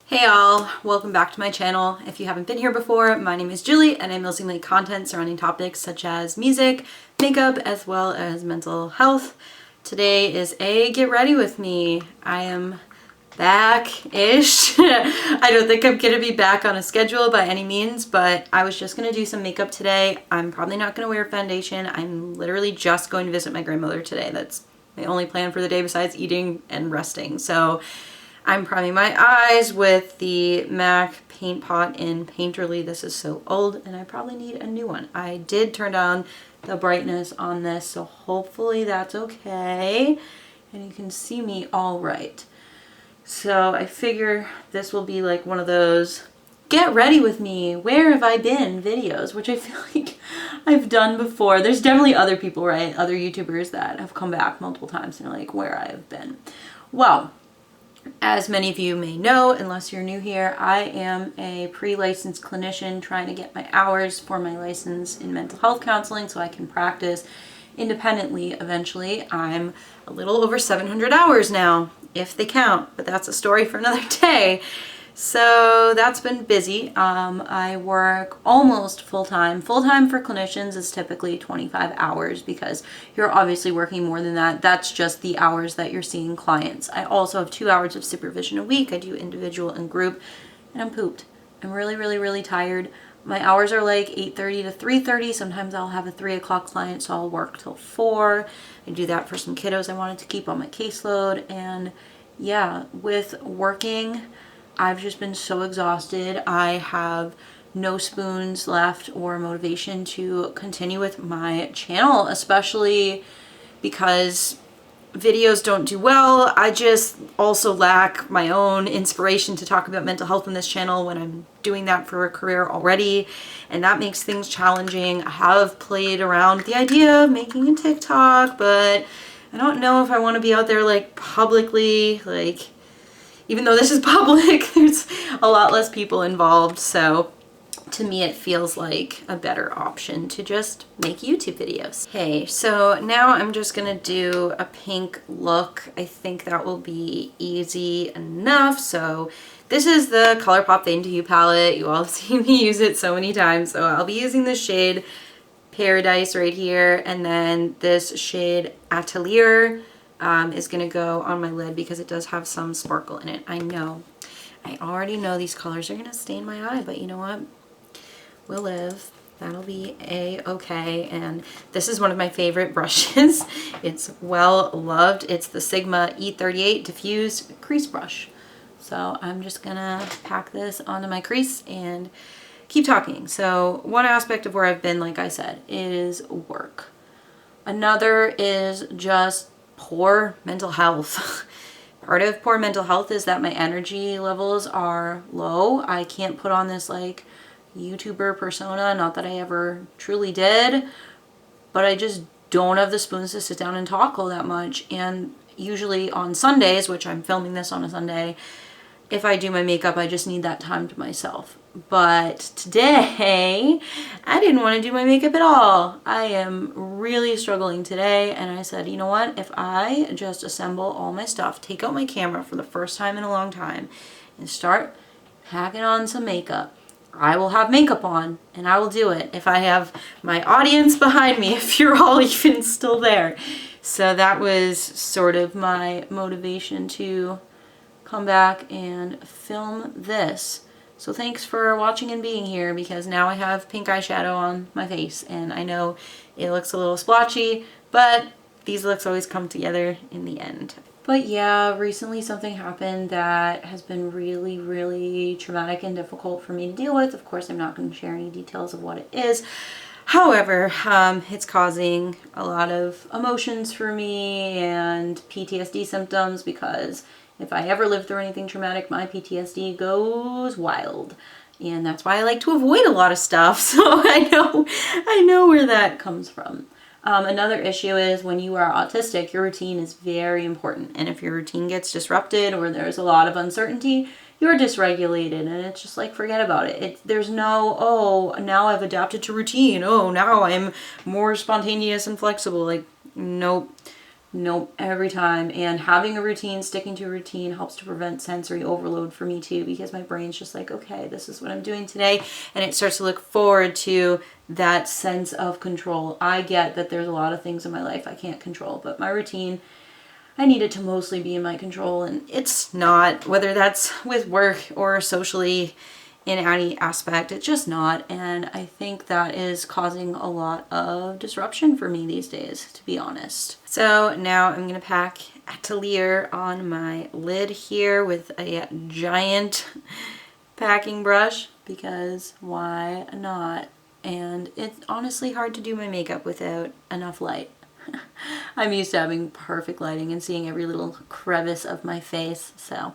Hey all, welcome back to my channel. If you haven't been here before, my name is Julie and I mostly make content surrounding topics such as music, makeup, as well as mental health. Today is a get ready with me. I am back-ish. I don't think I'm gonna be back on a schedule by any means, but I was just gonna do some makeup today. I'm probably not gonna wear foundation. I'm literally just going to visit my grandmother today. That's my only plan for the day besides eating and resting. So I'm priming my eyes with the MAC Paint Pot in Painterly. This is so old and I probably need a new one. I did turn down the brightness on this, so hopefully that's okay and you can see me all right. So I figure this will be like one of those get ready with me, where have I been videos, which I feel like I've done before. There's definitely other people, right? Other YouTubers that have come back multiple times and are like, where I have been. Well, as many of you may know, unless you're new here, I am a pre-licensed clinician trying to get my hours for my license in mental health counseling so I can practice independently eventually. I'm a little over 700 hours now, if they count, but that's a story for another day. So that's been busy. I work almost full-time. Full-time for clinicians is typically 25 hours because you're obviously working more than that. That's just the hours that you're seeing clients. I also have 2 hours of supervision a week. I do individual and group, and I'm pooped. I'm really tired. My hours are like 8:30 to 3:30. Sometimes I'll have a 3 o'clock client, so I'll work till 4. I do that for some kiddos I wanted to keep on my caseload. And yeah, with working, I've just been so exhausted. I have no spoons left or motivation to continue with my channel, especially because videos don't do well. I just also lack my own inspiration to talk about mental health on this channel when I'm doing that for a career already, and that makes things challenging. I have played around with the idea of making a TikTok, but I don't know if I want to be out there like publicly, like, even though this is public, there's a lot less people involved, so to me it feels like a better option to just make YouTube videos. Okay, so now I'm just gonna do a pink look. I think that will be easy enough. So this is the ColourPop Fade Into You palette. You all have seen me use it so many times, so I'll be using the shade Paradise right here, and then this shade Atelier is going to go on my lid because it does have some sparkle in it. I know. I already know these colors are going to stain my eye, but you know what? We'll live. That'll be a-okay. And this is one of my favorite brushes. It's well loved. It's the Sigma E38 Diffused Crease brush. So I'm just going to pack this onto my crease and keep talking. So one aspect of where I've been, like I said, is work. Another is just poor mental health. Part of poor mental health is that my energy levels are low. I can't put on this like YouTuber persona, not that I ever truly did, but I just don't have the spoons to sit down and talk all that much. And usually on Sundays, which I'm filming this on a Sunday, if I do my makeup, I just need that time to myself. But today, I didn't want to do my makeup at all. I am really struggling today, and I said, you know what? If I just assemble all my stuff, take out my camera for the first time in a long time, and start packing on some makeup, I will have makeup on, and I will do it if I have my audience behind me, if you're all even still there. So that was sort of my motivation to come back and film this. So thanks for watching and being here, because now I have pink eyeshadow on my face and I know it looks a little splotchy, but these looks always come together in the end. But yeah, recently something happened that has been really traumatic and difficult for me to deal with. Of course, I'm not going to share any details of what it is. However, it's causing a lot of emotions for me and PTSD symptoms, because if I ever live through anything traumatic, my PTSD goes wild. And that's why I like to avoid a lot of stuff. So I know where that comes from. Another issue is when you are autistic, your routine is very important. And if your routine gets disrupted or there's a lot of uncertainty, you're dysregulated, and it's just like, forget about it. There's no, oh, now I've adapted to routine. Oh, now I'm more spontaneous and flexible. Like, nope. Nope, every time. And having a routine, sticking to a routine helps to prevent sensory overload for me too, because my brain's just like, okay, this is what I'm doing today. And it starts to look forward to that sense of control. I get that there's a lot of things in my life I can't control, but my routine, I need it to mostly be in my control, and it's not, whether that's with work or socially in any aspect, it's just not. And I think that is causing a lot of disruption for me these days, to be honest. So now I'm gonna pack Atelier on my lid here with a giant packing brush, because why not? And it's honestly hard to do my makeup without enough light. I'm used to having perfect lighting and seeing every little crevice of my face, so.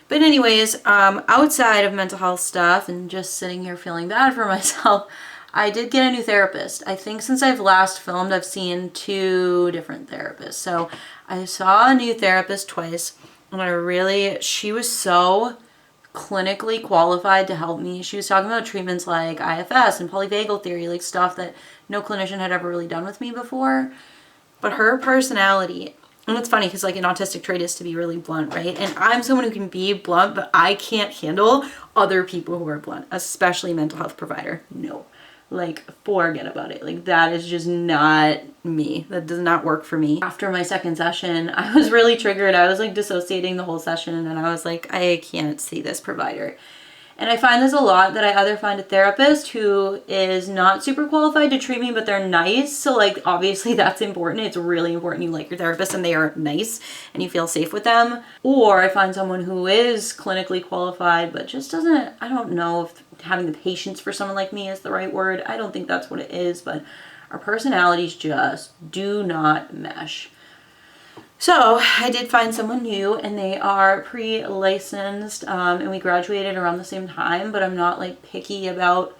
But anyways, outside of mental health stuff and just sitting here feeling bad for myself, I did get a new therapist. I think since I've last filmed, I've seen 2 different therapists. So I saw a new therapist twice, and she was so clinically qualified to help me. She was talking about treatments like IFS and polyvagal theory, like stuff that no clinician had ever really done with me before. But her personality, and it's funny because like an autistic trait is to be really blunt, right? And I'm someone who can be blunt, but I can't handle other people who are blunt, especially mental health provider. No, like forget about it. Like that is just not me. That does not work for me. After my second session, I was really triggered. I was like dissociating the whole session, and I was like, I can't see this provider. And I find this a lot, that I either find a therapist who is not super qualified to treat me, but they're nice. So like, obviously that's important. It's really important you like your therapist and they are nice and you feel safe with them. Or I find someone who is clinically qualified, but just doesn't, I don't know if having the patience for someone like me is the right word. I don't think that's what it is, but our personalities just do not mesh. So I did find someone new, and they are pre-licensed, and we graduated around the same time, but I'm not like picky about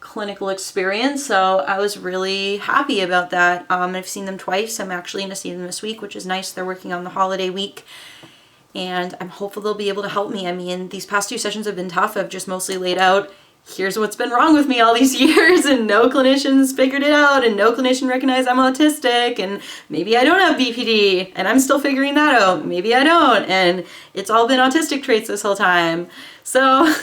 clinical experience, so I was really happy about that. I've seen them twice. I'm actually going to see them this week, which is nice. They're working on the holiday week, and I'm hopeful they'll be able to help me. I mean, these past 2 sessions have been tough. I've just mostly laid out, here's what's been wrong with me all these years, and no clinicians figured it out, and no clinician recognized I'm autistic, and maybe I don't have BPD, and I'm still figuring that out. Maybe I don't, and it's all been autistic traits this whole time. So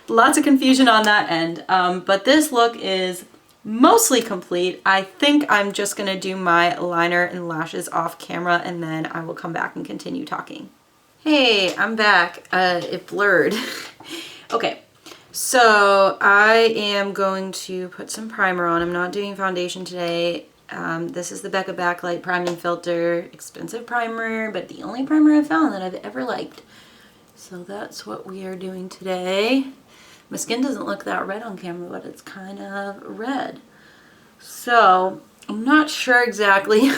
lots of confusion on that end. But this look is mostly complete. I think I'm just gonna do my liner and lashes off camera, and then I will come back and continue talking. Hey, I'm back. It blurred. Okay. So I am going to put some primer on. I'm not doing foundation today. This is the Becca Backlight Priming Filter. Expensive primer, but the only primer I've found that I've ever liked. So that's what we are doing today. My skin doesn't look that red on camera, but it's kind of red. So I'm not sure exactly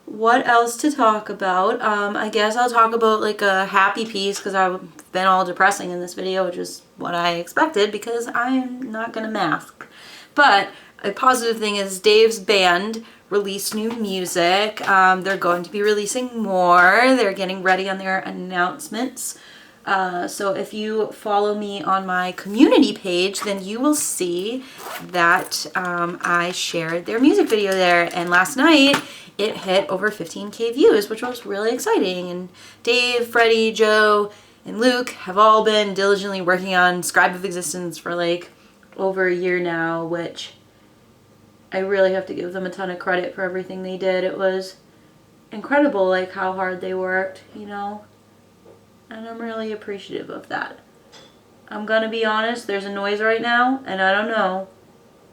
what else to talk about. I guess I'll talk about like a happy piece, because I've been all depressing in this video, which is what I expected because I'm not gonna mask. But a positive thing is Dave's band released new music. They're going to be releasing more. They're getting ready on their announcements. So if you follow me on my community page, then you will see that I shared their music video there. And last night it hit over 15K views, which was really exciting. And Dave, Freddie, Joe, and Luke have all been diligently working on Scribe of Existence for like over a year now, which I really have to give them a ton of credit for everything they did. It was incredible, like how hard they worked, you know, and I'm really appreciative of that. I'm gonna be honest, there's a noise right now, and I don't know,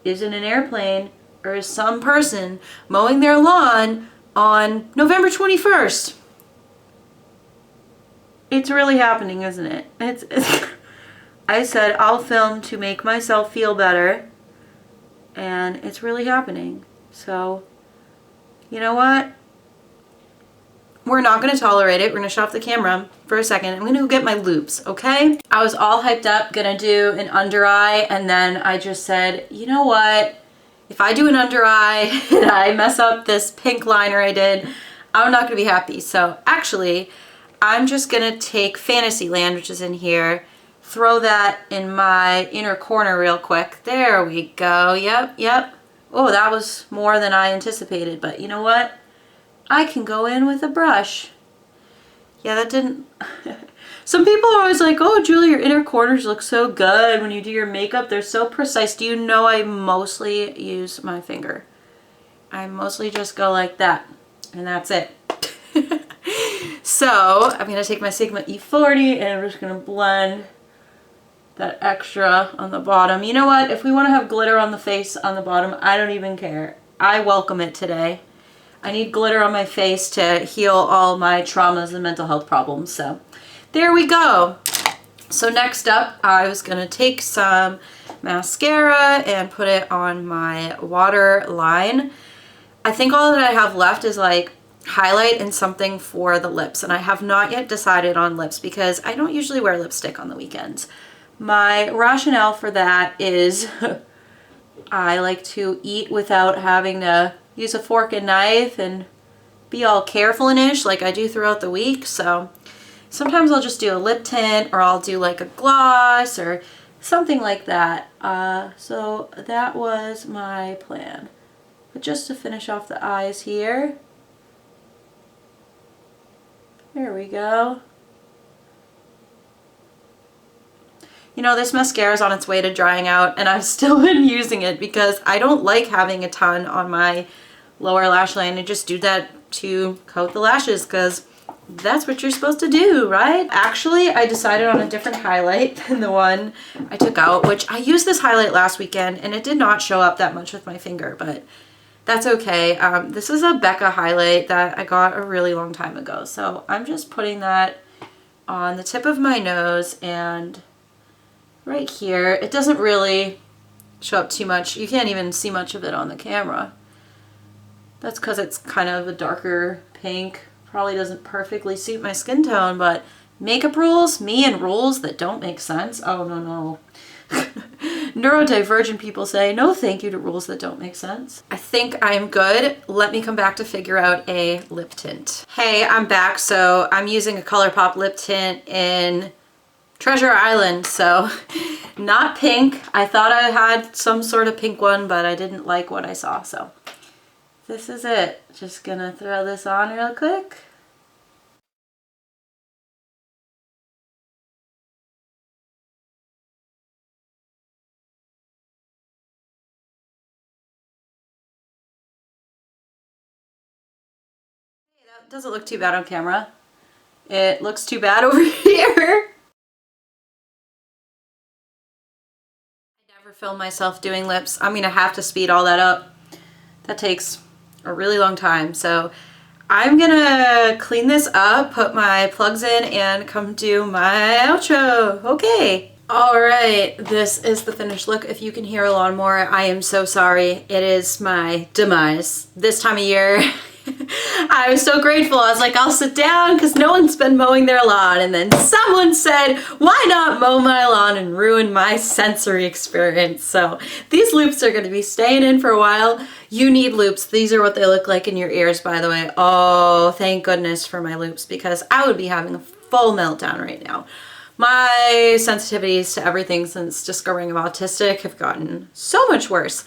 is it an airplane or is some person mowing their lawn on November 21st? It's really happening, isn't it? It's I said I'll film to make myself feel better, and it's really happening. So, you know what? We're not going to tolerate it. We're going to shut off the camera for a second. I'm going to go get my loupes, okay? I was all hyped up, going to do an under eye, and then I just said, you know what? If I do an under eye and I mess up this pink liner I did, I'm not going to be happy. So actually, I'm just gonna take Fantasyland, which is in here, throw that in my inner corner real quick. There we go. Yep. Oh, that was more than I anticipated, but you know what? I can go in with a brush. Yeah, that didn't... Some people are always like, oh, Julie, your inner corners look so good when you do your makeup. They're so precise. Do you know I mostly use my finger? I mostly just go like that, and that's it. So I'm going to take my Sigma E40 and I'm just going to blend that extra on the bottom. You know what? If we want to have glitter on the face on the bottom, I don't even care. I welcome it today. I need glitter on my face to heal all my traumas and mental health problems. So there we go. So next up, I was going to take some mascara and put it on my waterline. I think all that I have left is like highlight and something for the lips. And I have not yet decided on lips because I don't usually wear lipstick on the weekends. My rationale for that is I like to eat without having to use a fork and knife and be all careful-ish like I do throughout the week. So sometimes I'll just do a lip tint, or I'll do like a gloss or something like that. So that was my plan. But just to finish off the eyes here. There we go. You know, this mascara is on its way to drying out, and I've still been using it because I don't like having a ton on my lower lash line. I just do that to coat the lashes because that's what you're supposed to do, right? Actually, I decided on a different highlight than the one I took out, which I used this highlight last weekend and it did not show up that much with my finger, but that's okay. This is a Becca highlight that I got a really long time ago. So I'm just putting that on the tip of my nose and right here. It doesn't really show up too much. You can't even see much of it on the camera. That's because it's kind of a darker pink. Probably doesn't perfectly suit my skin tone, but makeup rules, me and rules that don't make sense. Oh, no, no. Neurodivergent people say no thank you to rules that don't make sense. I think I'm good. Let me come back to figure out a lip tint. Hey, I'm back. So I'm using a ColourPop lip tint in Treasure Island, so not pink. I thought I had some sort of pink one, but I didn't like what I saw, so this is it. Just gonna throw this on real quick. Hey, that doesn't look too bad on camera. It looks too bad over here. Film myself doing lips. I'm gonna have to speed all that up. That takes a really long time. So I'm gonna clean this up, put my plugs in, and come do my outro. Okay. All right, this is the finished look. If you can hear a lawnmower, I am so sorry. It is my demise this time of year. I was so grateful. I was like, I'll sit down because no one's been mowing their lawn. And then someone said, why not mow my lawn and ruin my sensory experience? So these loops are going to be staying in for a while. You need loops. These are what they look like in your ears, by the way. Oh, thank goodness for my loops because I would be having a full meltdown right now. My sensitivities to everything since discovering I'm autistic have gotten so much worse.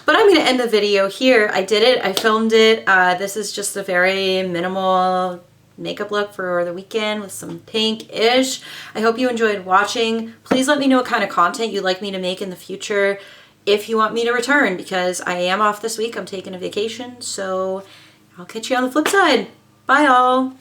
But I'm going to end the video here. I did it. I filmed it. This is just a very minimal makeup look for the weekend with some pink-ish. I hope you enjoyed watching. Please let me know what kind of content you'd like me to make in the future if you want me to return, because I am off this week. I'm taking a vacation, so I'll catch you on the flip side. Bye, all.